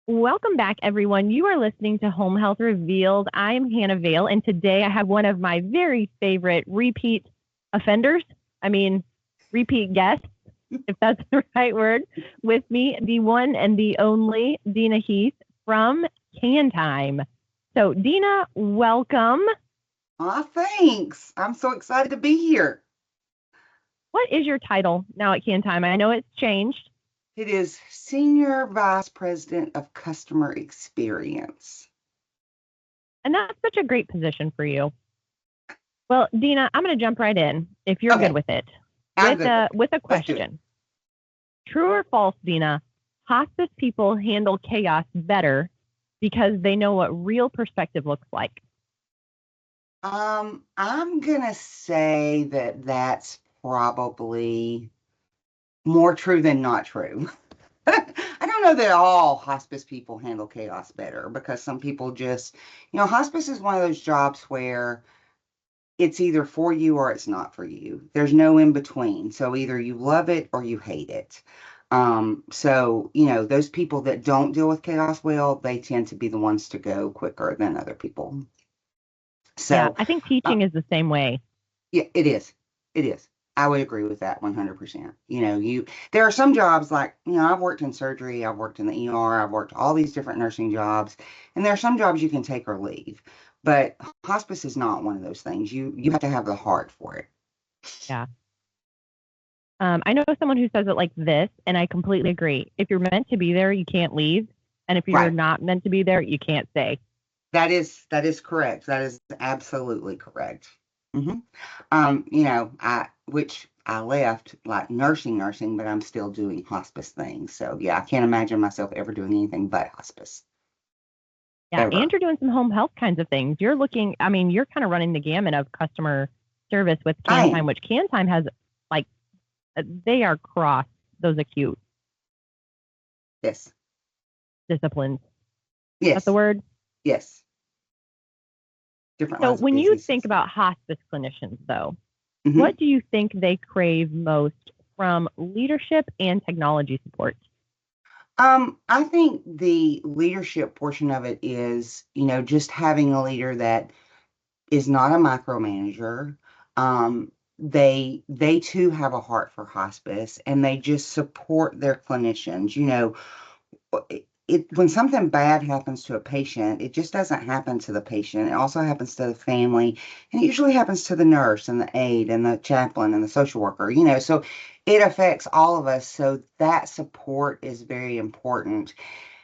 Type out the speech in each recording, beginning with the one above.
Welcome back, everyone. You are listening to Home Health Revealed. I'm Hannah Vale, and today I have one of my very favorite repeat offenders. Repeat guests, if that's the right word, with me, the one and the only Deanna Heath from KanTime. So, Deanna, welcome. Thanks. I'm so excited to be here. What is your title now at KanTime? I know it's changed. It is Senior Vice President of Customer Experience. And that's such a great position for you. Well, Deanna, I'm going to jump right in if you're good with it. With a question. True or false, Deanna? Hospice people handle chaos better because they know what real perspective looks like. I'm going to say that that's probably more true than not true. I don't know that all hospice people handle chaos better because some people just, hospice is one of those jobs where it's either for you or it's not for you. There's no in between. So either you love it or you hate it. Those people that don't deal with chaos well, they tend to be the ones to go quicker than other people. So yeah, I think teaching is the same way. Yeah, it is. It is. I would agree with that 100%. There are some jobs like, I've worked in surgery, I've worked in the ER, I've worked all these different nursing jobs, and there are some jobs you can take or leave. But hospice is not one of those things. You have to have the heart for it. Yeah. I know someone who says it like this, and I completely agree. If you're meant to be there, you can't leave. And if you're not meant to be there, you can't stay. That is correct. That is absolutely correct. Mm-hmm. I left like nursing, but I'm still doing hospice things. So yeah, I can't imagine myself ever doing anything but hospice. Yeah, ever. And you're doing some home health kinds of things. You're you're kind of running the gamut of customer service with KanTime, which KanTime has they are cross those acute disciplines. Yes. That's the word? Yes. Different. So when you think about hospice clinicians, though, what do you think they crave most from leadership and technology support? I think the leadership portion of it is, just having a leader that is not a micromanager. They too have a heart for hospice and they just support their clinicians. When something bad happens to a patient, it just doesn't happen to the patient. It also happens to the family, and it usually happens to the nurse and the aide and the chaplain and the social worker, so it affects all of us. So that support is very important.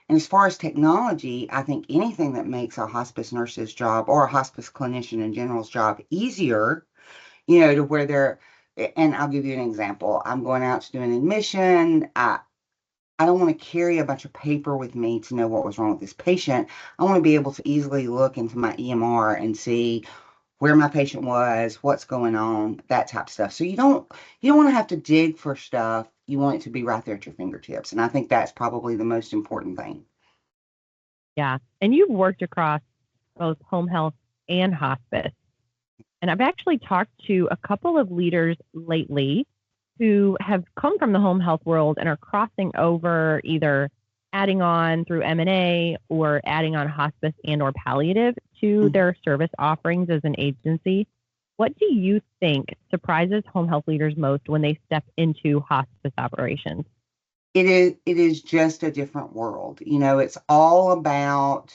And as far as technology, I think anything that makes a hospice nurse's job or a hospice clinician in general's job easier, to where and I'll give you an example. I'm going out to do an admission. I don't want to carry a bunch of paper with me to know what was wrong with this patient. I want to be able to easily look into my EMR and see where my patient was, what's going on, that type of stuff. So you don't want to have to dig for stuff. You want it to be right there at your fingertips. And I think that's probably the most important thing. Yeah. And you've worked across both home health and hospice. And I've actually talked to a couple of leaders lately who have come from the home health world and are crossing over, either adding on through M&A or adding on hospice and or palliative to their service offerings as an agency. What do you think surprises home health leaders most when they step into hospice operations? It is just a different world. It's all about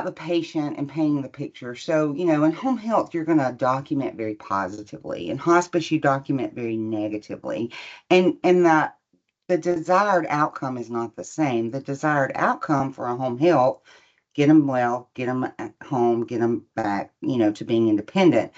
the patient and painting the picture. So, in home health, you're going to document very positively. In hospice, you document very negatively. And the desired outcome is not the same. The desired outcome for a home health, get them well, get them at home, get them back, to being independent.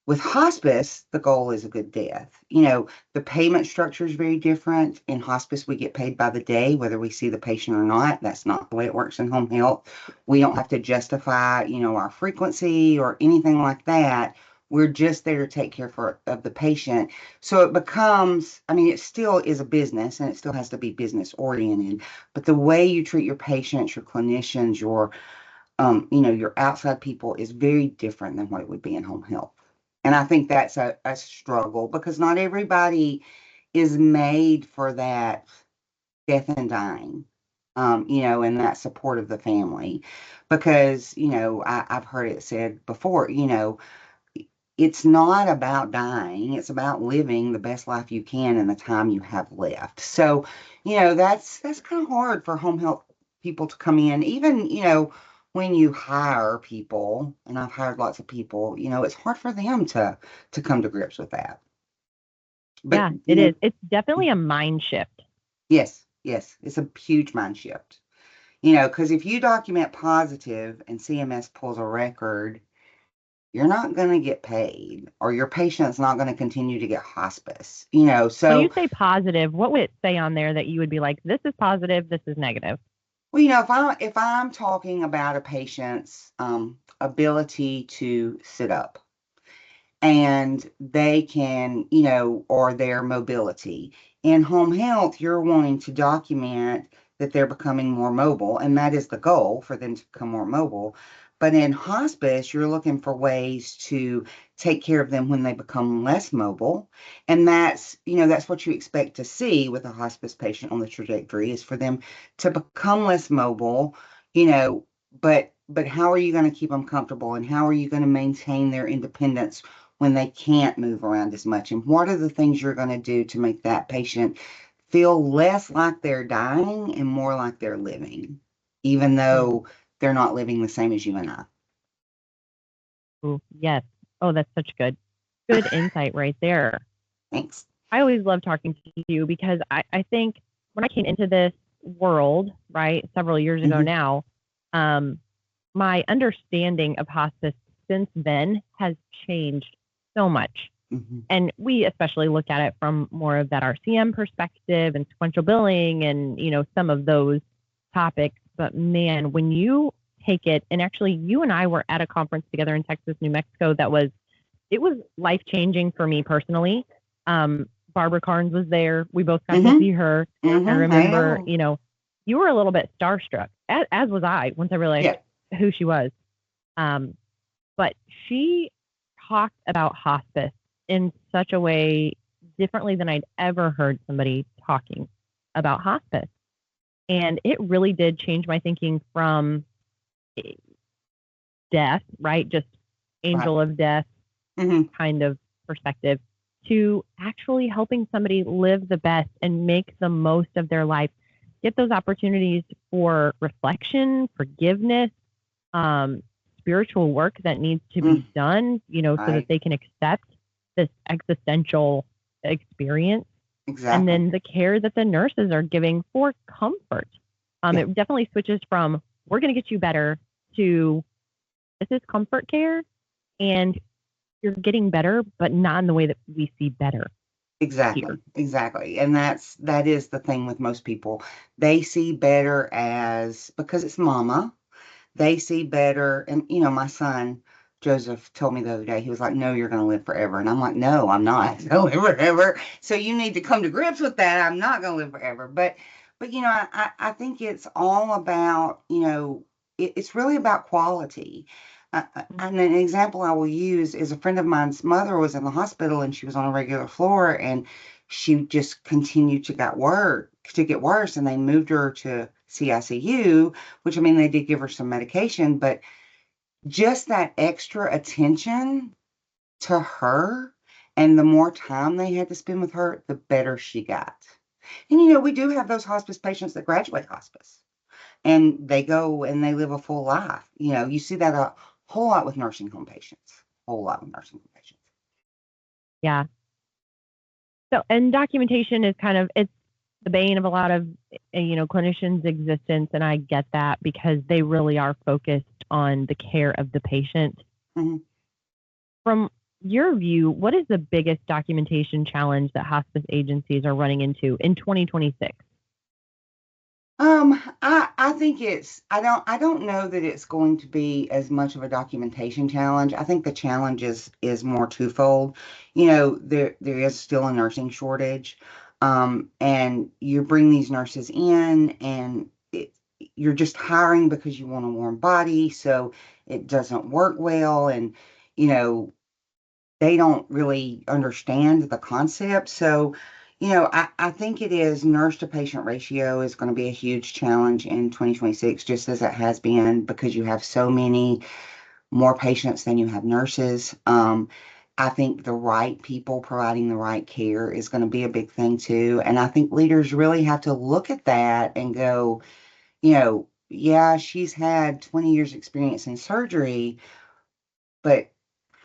With hospice, the goal is a good death. The payment structure is very different. In hospice, we get paid by the day, whether we see the patient or not. That's not the way it works in home health. We don't have to justify, our frequency or anything like that. We're just there to take care of the patient. So it becomes, it still is a business and it still has to be business oriented. But the way you treat your patients, your clinicians, your outside people is very different than what it would be in home health. And I think that's a struggle because not everybody is made for that death and dying. and that support of the family. Because, I've heard it said before, it's not about dying, it's about living the best life you can in the time you have left. So, that's kind of hard for home health people to come in. Even, when you hire people, and I've hired lots of people, it's hard for them to come to grips with that. But, Yeah, it is. It's definitely a mind shift. yes, yes, it's a huge mind shift. Because if you document positive and CMS pulls a record, you're not going to get paid, or your patient's not going to continue to get hospice. When you So, say positive, what would it say on there that you would be like, this is positive, this is negative? well, if I'm talking about a patient's ability to sit up, and they can, or their mobility. In home health, you're wanting to document that they're becoming more mobile, and that is the goal, for them to become more mobile. But in hospice, you're looking for ways to take care of them when they become less mobile. And that's what you expect to see with a hospice patient on the trajectory, is for them to become less mobile, you know, but how are you going to keep them comfortable, and how are you going to maintain their independence when they can't move around as much? And what are the things you're going to do to make that patient feel less like they're dying and more like they're living, even Mm. though they're not living the same as you and I? Ooh, yes. Oh, that's such good insight right there. Thanks. I always love talking to you because I think when I came into this world, right, several years ago Hmm. now, um, my understanding of hospice since then has changed so much. Hmm. And we especially look at it from more of that RCM perspective and sequential billing and, some of those topics. But man, when you take it, and actually you and I were at a conference together in Texas, New Mexico, it was life changing for me personally. Barbara Carnes was there. We both got to Hmm. see her. I I remember, know. you were a little bit starstruck, as was I, once I realized Yeah. who she was. Um, but she talked about hospice in such a way differently than I'd ever heard somebody talking about hospice. And it really did change my thinking from death, right? Just Right. angel of death Hmm. kind of perspective, to actually helping somebody live the best and make the most of their life, get those opportunities for reflection, forgiveness, um, spiritual work that needs to be done, so that Right. they can accept this existential experience. And Exactly. then the care that the nurses are giving for comfort. Yeah. It definitely switches from, we're going to get you better, to, this is comfort care, and you're getting better, but not in the way that we see better here. Exactly. Exactly. And that is the thing with most people. They see better as, because it's mama. They see better. And, my son, Joseph, told me the other day, he was like, no, you're going to live forever. And I'm like, no, I'm not going to live forever. So you need to come to grips with that. I'm not going to live forever. But, I think it's all about, it's really about quality. And an example I will use is, a friend of mine's mother was in the hospital, and she was on a regular floor, and she just continued to get worse, and they moved her to CICU, which, I mean, they did give her some medication, but just that extra attention to her, and the more time they had to spend with her, the better she got. And, we do have those hospice patients that graduate hospice, and they go and they live a full life. You see that a whole lot with nursing home patients, whole lot with nursing home patients. Yeah. So, and documentation is it's the bane of a lot of, clinicians' existence. And I get that because they really are focused on the care of the patient. Mhm. From your view, what is the biggest documentation challenge that hospice agencies are running into in 2026? I think I don't know that it's going to be as much of a documentation challenge. I think the challenge is more twofold. There is still a nursing shortage. And you bring these nurses in, and you're just hiring because you want a warm body, so it doesn't work well, and you know they don't really understand the concept. So, I think it is nurse to patient ratio is going to be a huge challenge in 2026, just as it has been, because you have so many more patients than you have nurses. I think the right people providing the right care is going to be a big thing too. And I think leaders really have to look at that and go, yeah, she's had 20 years experience in surgery, but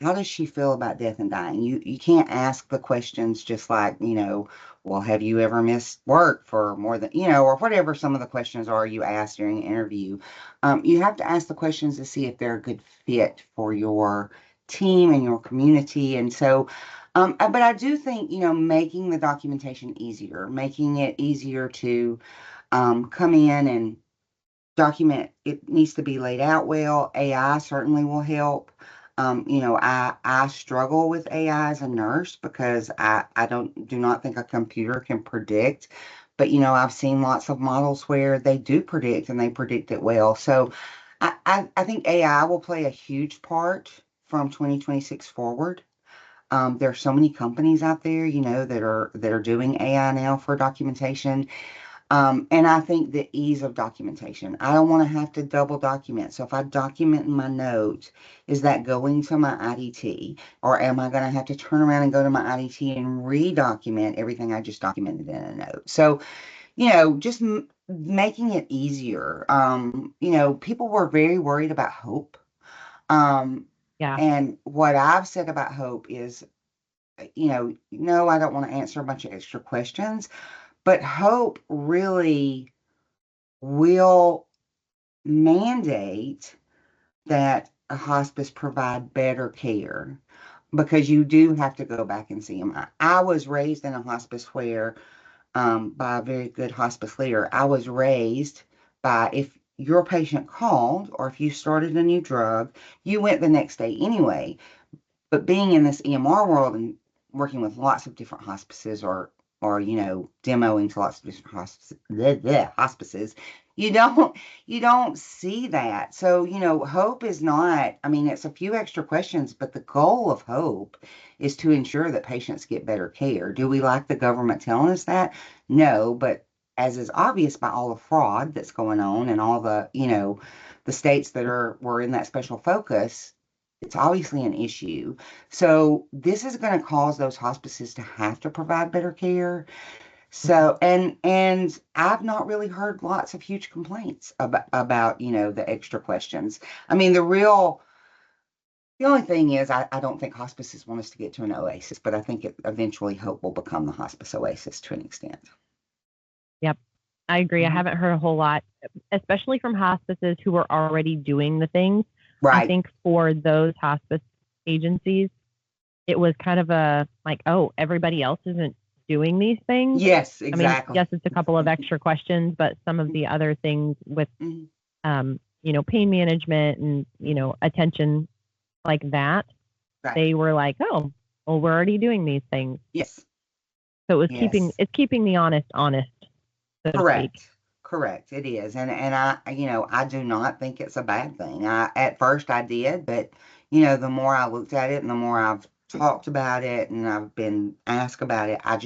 how does she feel about death and dying? You can't ask the questions just like, well, have you ever missed work for more than, or whatever some of the questions are you ask during an interview. You have to ask the questions to see if they're a good fit for your team and your community. And so, but I do think, making the documentation easier, making it easier to come in and document, it needs to be laid out well. AI certainly will help. I struggle with AI as a nurse because I do not think a computer can predict. But I've seen lots of models where they do predict and they predict it well. So I think AI will play a huge part from 2026 forward. There are so many companies out there, that are doing AI now for documentation. And I think the ease of documentation. I don't want to have to double document. So if I document in my notes, is that going to my IDT? Or am I going to have to turn around and go to my IDT and redocument everything I just documented in a note? So, just making it easier. People were very worried about hope. Um, Yeah. and what I've said about hope is, no, I don't want to answer a bunch of extra questions. But hope really will mandate that a hospice provide better care, because you do have to go back and see them. I was raised in a hospice where, by a very good hospice leader, I was raised by, if your patient called or if you started a new drug, you went the next day anyway. But being in this EMR world and working with lots of different hospices, or demoing to lots of different hospices, you don't see that. So, hope is not, I mean, it's a few extra questions, but the goal of hope is to ensure that patients get better care. Do we like the government telling us that? No, but as is obvious by all the fraud that's going on and all the states that were in that special focus, it's obviously an issue. So this is going to cause those hospices to have to provide better care. So, and I've not really heard lots of huge complaints about the extra questions. I mean, the only thing is, I don't think hospices want us to get to an oasis, but I think it eventually hope will become the hospice oasis to an extent. Yep. I agree. I Mhm. haven't heard a whole lot, especially from hospices who are already doing the things. I Right. think for those hospice agencies, it was kind of a like, oh, everybody else isn't doing these things. Yes, I mean, exactly. yes, it's a couple of extra questions, but some of the other things with, Mhm. pain management and, attention like that, Right. they were like, oh, well, we're already doing these things. Yes. So Yes. it's keeping the honest, so to speak. Correct. Correct. It is. And I do not think it's a bad thing. At first I did, but the more I looked at it and the more I've talked about it and I've been asked about it, I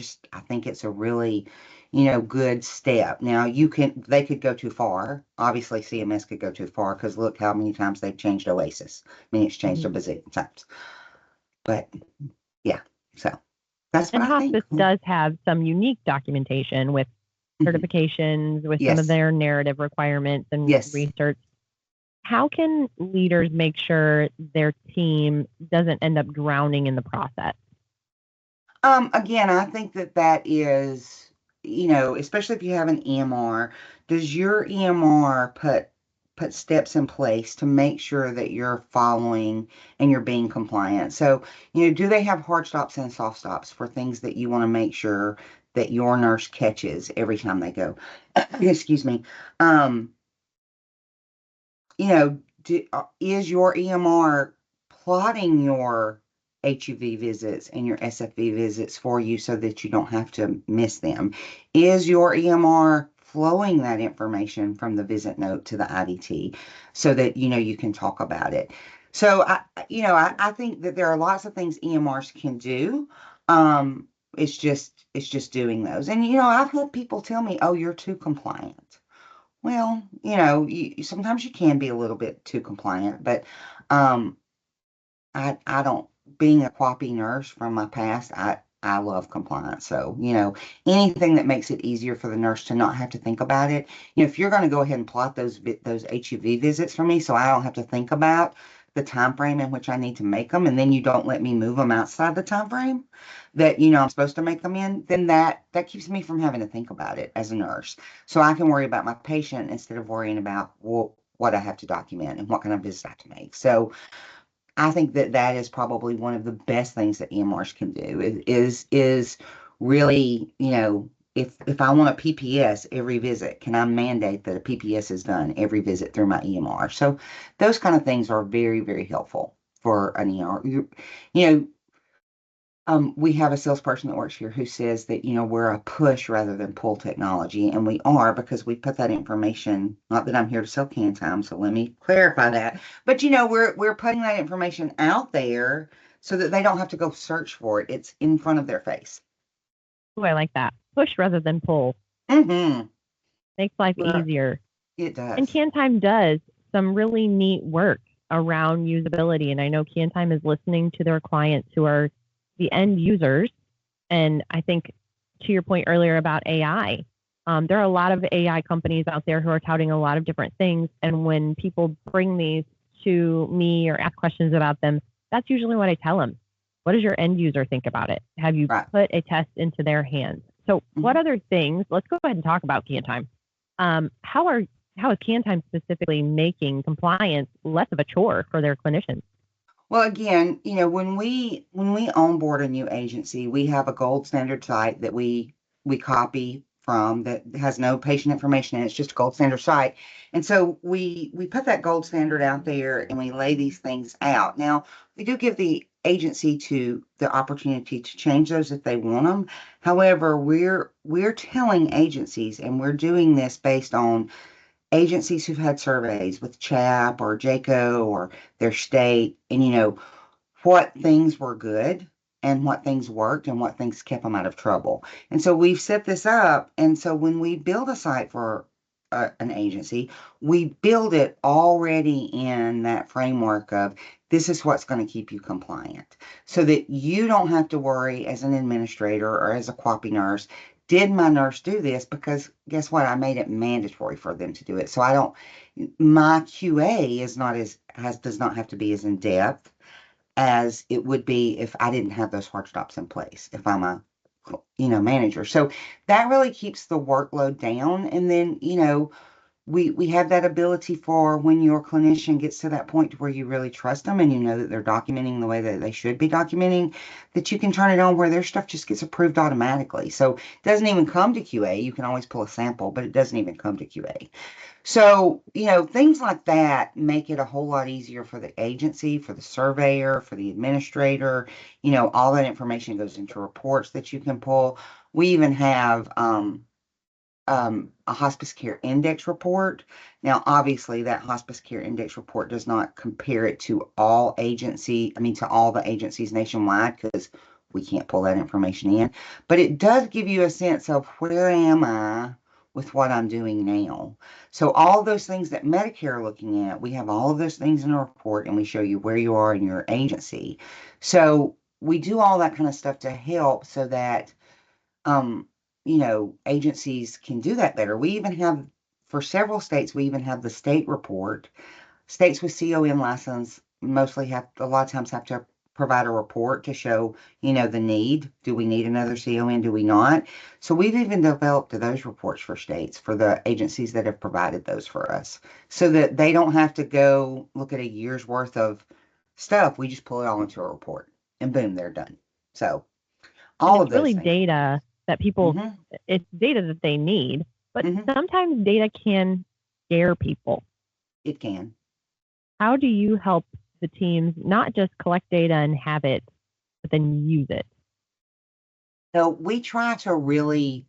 think it's a really, good step. Now they could go too far. Obviously CMS could go too far, because look how many times they've changed Oasis. I mean, it's changed Mhm. a bazillion times. But yeah, so that's what And I think. hospice does have some unique documentation with Mhm. certifications, with some of Yes. their narrative requirements and Yes. research. How can leaders make sure their team doesn't end up drowning in the process? Again, I think that is, especially if you have an EMR, does your EMR put steps in place to make sure that you're following and you're being compliant? So, do they have hard stops and soft stops for things that you want to make sure that your nurse catches every time they go? Excuse me. Um, is your EMR plotting your HUV visits and your SFV visits for you so that you don't have to miss them? Is your EMR flowing that information from the visit note to the IDT so that you can talk about it? So I think that there are lots of things EMRs can do. Um, It's just doing those. And I've had people tell me, "Oh, you're too compliant." Well, sometimes you can be a little bit too compliant, but um, I don't. Being a quappy nurse from my past, I love compliance. So anything that makes it easier for the nurse to not have to think about it. If you're going to go ahead and plot those HUV visits for me, so I don't have to think about the time frame in which I need to make them, and then you don't let me move them outside the time frame that I'm supposed to make them in, then that keeps me from having to think about it as a nurse. So I can worry about my patient instead of worrying about what I have to document and what kind of visits I have to make. So I think that is probably one of the best things that EMRs can do is really, if I want a PPS every visit, can I mandate that a PPS is done every visit through my EMR? So those kind of things are very, very helpful for an EMR. We have a salesperson that works here who says that, we're a push rather than pull technology. And we are, because we put that information, not that I'm here to sell KanTime, so let me clarify that. But, we're putting that information out there so that they don't have to go search for it. It's in front of their face. Oh, I like that. Push rather than pull. Mm-hmm. Makes life easier. It does. And KanTime does some really neat work around usability. And I know KanTime is listening to their clients who are the end users. And I think to your point earlier about AI, there are a lot of AI companies out there who are touting a lot of different things. And when people bring these to me or ask questions about them, that's usually what I tell them. What does your end user think about it? Have you put a test into their hands? So what other things, let's go ahead and talk about KanTime. How is KanTime specifically making compliance less of a chore for their clinicians? Well, again, when we onboard a new agency, we have a gold standard site that we copy from that has no patient information in it. It's just a gold standard site. And so we put that gold standard out there and we lay these things out. Now, we do give the agency the opportunity to change those if they want them. However, we're telling agencies, and we're doing this based on agencies who've had surveys with CHAP or JACO or their state, and what things were good and what things worked and what things kept them out of trouble. And so we've set this up. And so when we build a site for an agency, we build it already in that framework of this is what's going to keep you compliant, so that you don't have to worry as an administrator or as a quappy nurse, did my nurse do this? Because guess what? I made it mandatory for them to do it. So my QA does not have to be as in depth as it would be if I didn't have those hard stops in place, if I'm a manager. So that really keeps the workload down. And then, we have that ability for when your clinician gets to that point to where you really trust them and you know that they're documenting the way that they should be documenting, that you can turn it on where their stuff just gets approved automatically. So it doesn't even come to QA. You can always pull a sample, but it doesn't even come to QA. So, things like that make it a whole lot easier for the agency, for the surveyor, for the administrator. All that information goes into reports that you can pull. We even have a hospice care index report. Now, obviously, that hospice care index report does not compare it to all the agencies nationwide, because we can't pull that information in. But it does give you a sense of where am I with what I'm doing now. So all those things that Medicare are looking at, we have all of those things in a report, and we show you where you are in your agency. So we do all that kind of stuff to help so that agencies can do that better. We even have, for several states, we even have the state report. States with CON license mostly a lot of times have to provide a report to show, the need. Do we need another CON? Do we not? So we've even developed those reports for states, for the agencies that have provided those for us, so that they don't have to go look at a year's worth of stuff. We just pull it all into a report and boom, they're done. So all of those really things. Data that people, it's data that they need, but sometimes data can scare people. It can. How do you help the teams not just collect data and have it, but then use it? So we try to really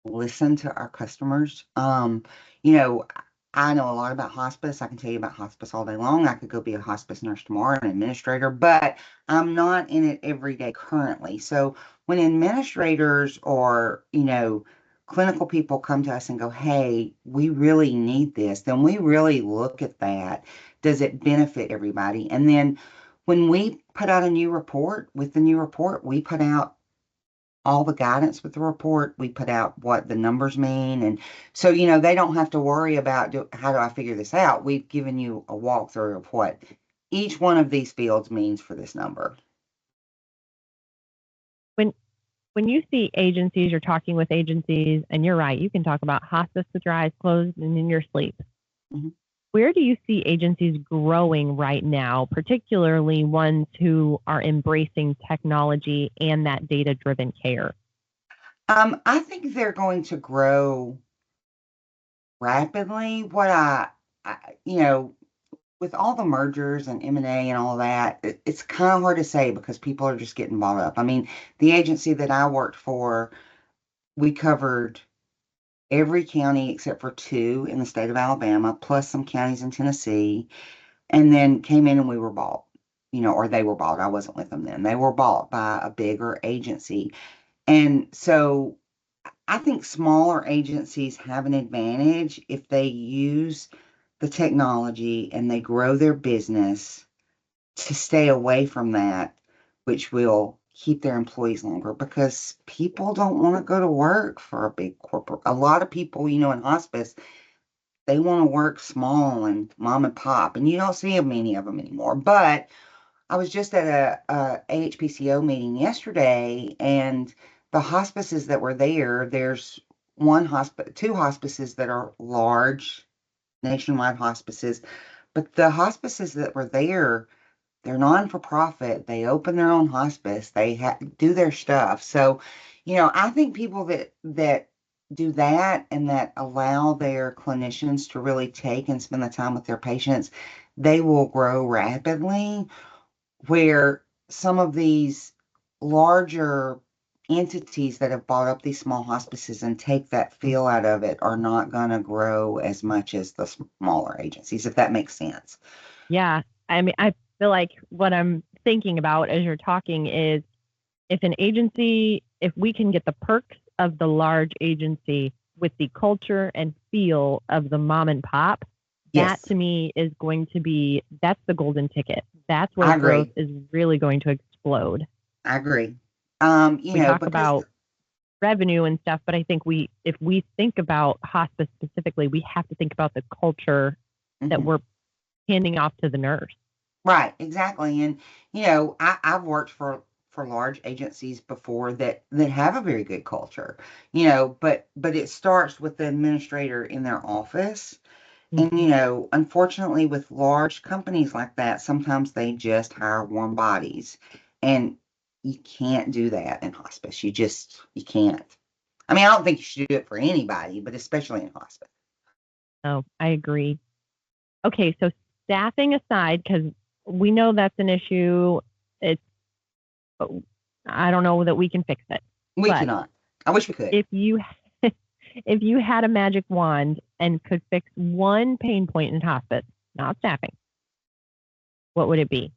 listen to our customers. I know a lot about hospice. I can tell you about hospice all day long. I could go be a hospice nurse tomorrow, an administrator, but I'm not in it every day currently. So when administrators or, clinical people come to us and go, hey, we really need this, then we really look at that. Does it benefit everybody? And then when we put out a new report, with the new report, we put out all the guidance with the report. We put out what the numbers mean. And so, they don't have to worry about how do I figure this out? We've given you a walkthrough of what each one of these fields means for this number. When you see agencies, you're talking with agencies, and you're right, you can talk about hospice with your eyes closed and in your sleep. Mm-hmm. Where do you see agencies growing right now, particularly ones who are embracing technology and that data-driven care? I think they're going to grow rapidly. With all the mergers and M&A and all that, it's kind of hard to say because people are just getting bought up. I mean, the agency that I worked for, we covered every county except for 2 in the state of Alabama, plus some counties in Tennessee, and then came in and we were bought, or they were bought. I wasn't with them then. They were bought by a bigger agency. And so I think smaller agencies have an advantage if they use the technology and they grow their business to stay away from that, which will keep their employees longer because people don't want to go to work for a big corporate. A lot of people, in hospice, they want to work small and mom and pop, and you don't see many of them anymore. But I was just at a AHPCO meeting yesterday, and the hospices that were there, there's two hospices that are large nationwide hospices, but the hospices that were there, they're non-for-profit. They open their own hospice. They do their stuff. So, I think people that do that and that allow their clinicians to really take and spend the time with their patients, they will grow rapidly, where some of these larger entities that have bought up these small hospices and take that feel out of it are not going to grow as much as the smaller agencies, if that makes sense. Yeah. I mean, I feel like what I'm thinking about as you're talking is if we can get the perks of the large agency with the culture and feel of the mom and pop, yes, that to me is going to be, that's the golden ticket. That's where growth is really going to explode. I agree. We talk about revenue and stuff, but I think if we think about hospice specifically, we have to think about the culture that we're handing off to the nurse. Right, exactly. And, I've worked for large agencies before that have a very good culture, but it starts with the administrator in their office. And, unfortunately, with large companies like that, sometimes they just hire warm bodies. And you can't do that in hospice. You can't. I mean, I don't think you should do it for anybody, but especially in hospice. Oh, I agree. Okay, so staffing aside, because we know that's an issue. I don't know that we can fix it. We cannot. I wish we could. If you had a magic wand and could fix one pain point in hospice, not staffing, what would it be?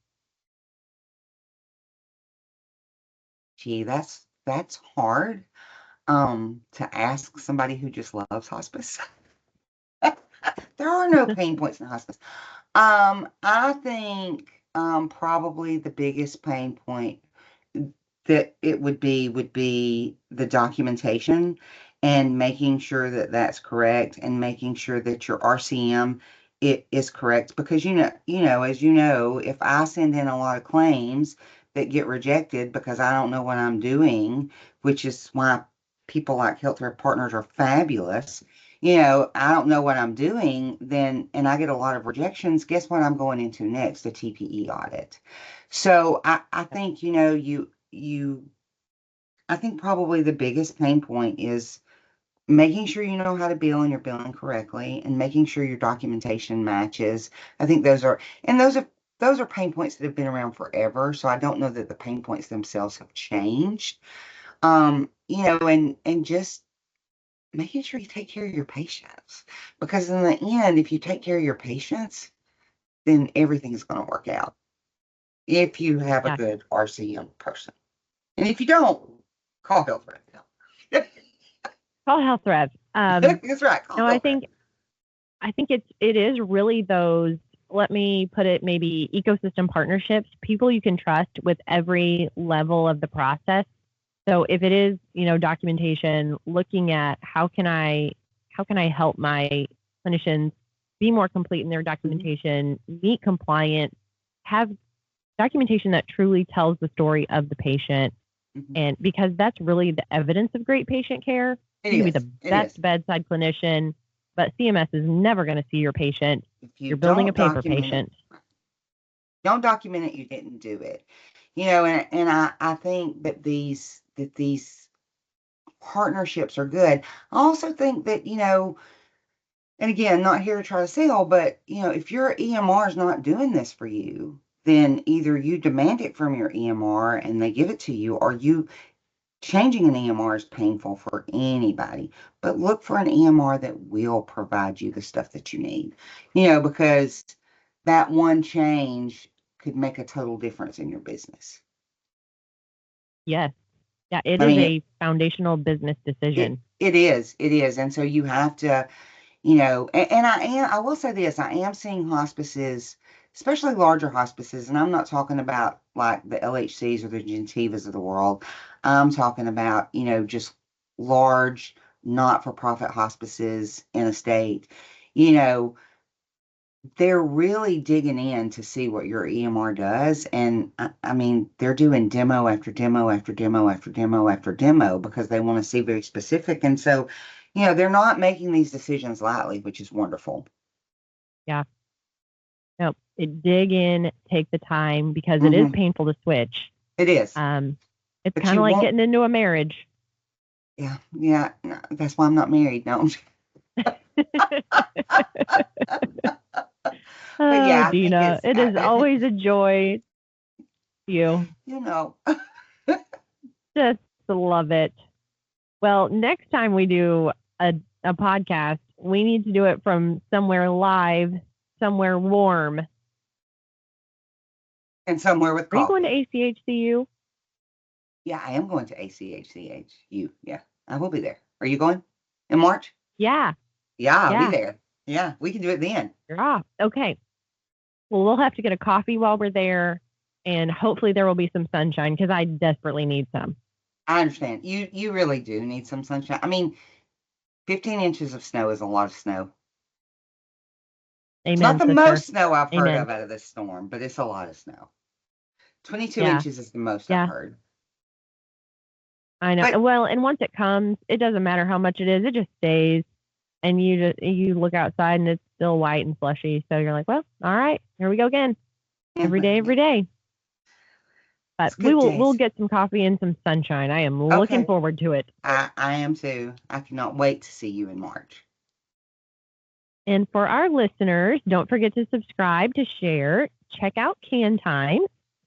Gee, that's hard to ask somebody who just loves hospice. There are no pain points in hospice. I think probably the biggest pain point that it would be the documentation and making sure that that's correct and making sure that your RCM is correct, because as if I send in a lot of claims that get rejected because I don't know what I'm doing, which is why people like Healthcare Partners are fabulous. I don't know what I'm doing, then, and I get a lot of rejections. Guess what I'm going into next? A TPE audit. So I think, I think probably the biggest pain point is making sure you know how to bill and you're billing correctly, and making sure your documentation matches. I think those are pain points that have been around forever. So I don't know that the pain points themselves have changed. And just making sure you take care of your patients. Because in the end, if you take care of your patients, then everything's going to work out. If you have a Yeah. good RCM person. And if you don't, call health rep. Call health reps. That's right. Call No, health rep. I think it is really those, let me put it, maybe ecosystem partnerships, people you can trust with every level of the process. So if it is, documentation, looking at how can I help my clinicians be more complete in their documentation, meet compliant, have documentation that truly tells the story of the patient. And because that's really the evidence of great patient care. You can be the best bedside clinician, but CMS is never going to see your patient. If You're building a paper document patient. Don't document it, you didn't do it. And I think that these partnerships are good. I also think that, and again, not here to try to sell, but if your EMR is not doing this for you, then either you demand it from your EMR and they give it to you, or changing an EMR is painful for anybody. But look for an EMR that will provide you the stuff that you need, because that one change could make a total difference in your business. Yes. Yeah, it is a foundational business decision. It is. And so you have to, and I will say this, I am seeing hospices, especially larger hospices, and I'm not talking about like the LHCs or the Gentivas of the world. I'm talking about, just large, not-for-profit hospices in a state. They're really digging in to see what your EMR does. And I mean, they're doing demo after demo after demo after demo after demo because they want to see very specific. And so, they're not making these decisions lightly, which is wonderful. Yeah. No, dig in, take the time, because it is painful to switch. It is. It's kind of like getting into a marriage. Yeah. Yeah. No, that's why I'm not married. No. But yeah, Deanna, it is always a joy. You just love it. Well, next time we do a podcast, we need to do it from somewhere live, somewhere warm, and somewhere with coffee. Are you going to ACHCU? Yeah, I am going to ACHCHU. Yeah, I will be there. Are you going in March? Yeah. Yeah, I'll be there. Yeah, we can do it then. Yeah. Okay. Well, we'll have to get a coffee while we're there, and hopefully there will be some sunshine because I desperately need some. I understand. You really do need some sunshine. I mean, 15 inches of snow is a lot of snow. Amen, it's not the sister. most snow I've heard Amen. of out of this storm, but it's a lot of snow. 22 inches is the most I've heard. I know. But, well, and once it comes, it doesn't matter how much it is; it just stays. And you look outside and it's still white and slushy. So you're like, well, all right, here we go again. Every day. But we'll get some coffee and some sunshine. I am looking forward to it. I am too. I cannot wait to see you in March. And for our listeners, don't forget to subscribe, to share, check out KanTime.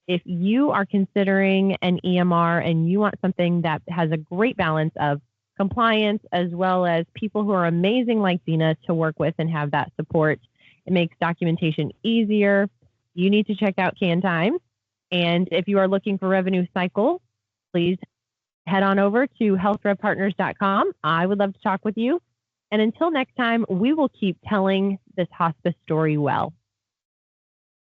If you are considering an EMR and you want something that has a great balance of compliance as well as people who are amazing like Deanna to work with and have that support, it makes documentation easier. You need to check out KanTime. And if you are looking for revenue cycle, please head on over to healthrevpartners.com. I would love to talk with you. And until next time, we will keep telling this hospice story well.